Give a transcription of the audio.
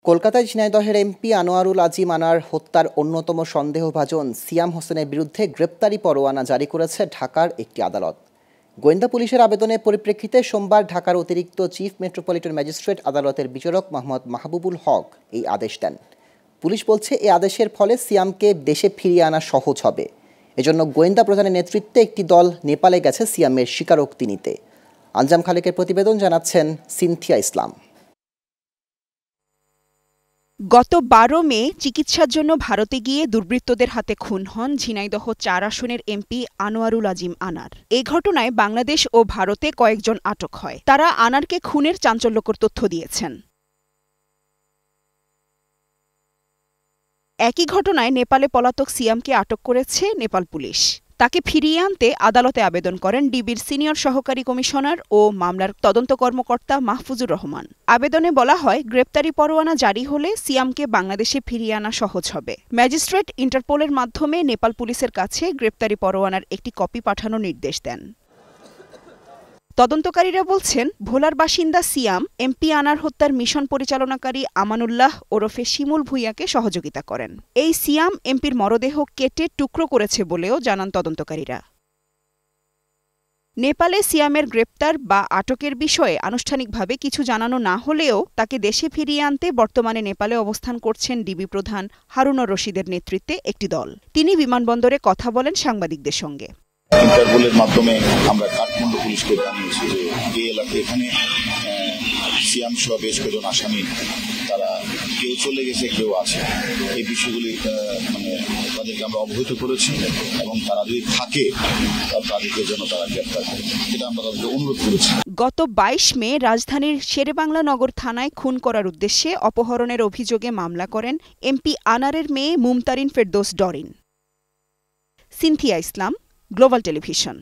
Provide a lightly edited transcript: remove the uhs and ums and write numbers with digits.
কলকাতায় ঝিনাইদহের এমপি আনোয়ারুল আজিম আনার হত্যার অন্যতম সন্দেহভাজন সিয়াম হোসেনের বিরুদ্ধে গ্রেপ্তারি পরোয়ানা জারি করেছে ঢাকার একটি আদালত। গোয়েন্দা পুলিশের আবেদনের পরিপ্রেক্ষিতে সোমবার ঢাকার অতিরিক্ত চিফ মেট্রোপলিটন ম্যাজিস্ট্রেট আদালতের বিচারক মোহাম্মদ মাহবুবুল হক এই আদেশ দেন। পুলিশ বলছে, এই আদেশের ফলে সিয়ামকে দেশে ফিরিয়ে আনা সহজ হবে। এজন্য গোয়েন্দা প্রধানের নেতৃত্বে একটি দল নেপালে গেছে সিয়ামের স্বীকারোক্তি নিতে। আঞ্জাম খালেকের প্রতিবেদন, জানাচ্ছেন সিনথিয়া ইসলাম। গত ১২ মে চিকিৎসার জন্য ভারতে গিয়ে দুর্বৃত্তদের হাতে খুন হন ঝিনাইদহ ৪ আসনের এমপি আনোয়ারুল আজিম আনার। এ ঘটনায় বাংলাদেশ ও ভারতে কয়েকজন আটক হয়। তারা আনারকে খুনের চাঞ্চল্যকর তথ্য দিয়েছেন। একই ঘটনায় নেপালে পলাতক সিয়ামকে আটক করেছে নেপাল পুলিশ। তাকে ফিরিয়ে আনতে আদালতে আবেদন করেন ডিবির সিনিয়র সহকারী কমিশনার ও মামলার তদন্ত কর্মকর্তা মাহফুজুর রহমান। আবেদনে বলা হয়, গ্রেপ্তারি পরোয়ানা জারি হলে সিয়ামকে বাংলাদেশে ফিরিয়ে আনা সহজ হবে। ম্যাজিস্ট্রেট ইন্টারপোলের মাধ্যমে নেপাল পুলিশের কাছে গ্রেপ্তারি পরোয়ানার একটি কপি পাঠানোর নির্দেশ দেন। তদন্তকারীরা বলছেন, ভোলার বাসিন্দা সিয়াম এমপি আনার হত্যার মিশন পরিচালনাকারী আমানুল্লাহ ওরফে শিমুল ভূঁইয়াকে সহযোগিতা করেন। এই সিয়াম এমপির মরদেহ কেটে টুকরো করেছে বলেও জানান তদন্তকারীরা। নেপালে সিয়ামের গ্রেপ্তার বা আটকের বিষয়ে আনুষ্ঠানিকভাবে কিছু জানানো না হলেও তাকে দেশে ফিরিয়ে আনতে বর্তমানে নেপালে অবস্থান করছেন ডিবি প্রধান হারুনুর রশিদের নেতৃত্বে একটি দল। তিনি বিমানবন্দরে কথা বলেন সাংবাদিকদের সঙ্গে। ইন্টারপোলের মাধ্যমে আমরা কাঠমান্ডু পুলিশকে জানিয়েছি যে এই এলাকায় এখানে সিয়াম সহ বেশ কয়েকজন আসামি তারা কেউ চলে গেছে, কেউ আছে। এই বিষয়গুলি তাদেরকে আমরা অবহিত করেছি এবং তারা যদি থাকে তাদেরকে যেন তারা গ্রেপ্তার করে, এটা আমরা তাদেরকে অনুরোধ করেছি। গত ২২ মে রাজধানীর শেরেবাংলা নগর থানায় খুন করার উদ্দেশ্যে অপহরণের অভিযোগে মামলা করেন এমপি আনারের মেয়ে মুমতারিন ফেরদৌস ডরিন। সিনথিয়া ইসলাম, গ্লোবাল টেলিভিশন।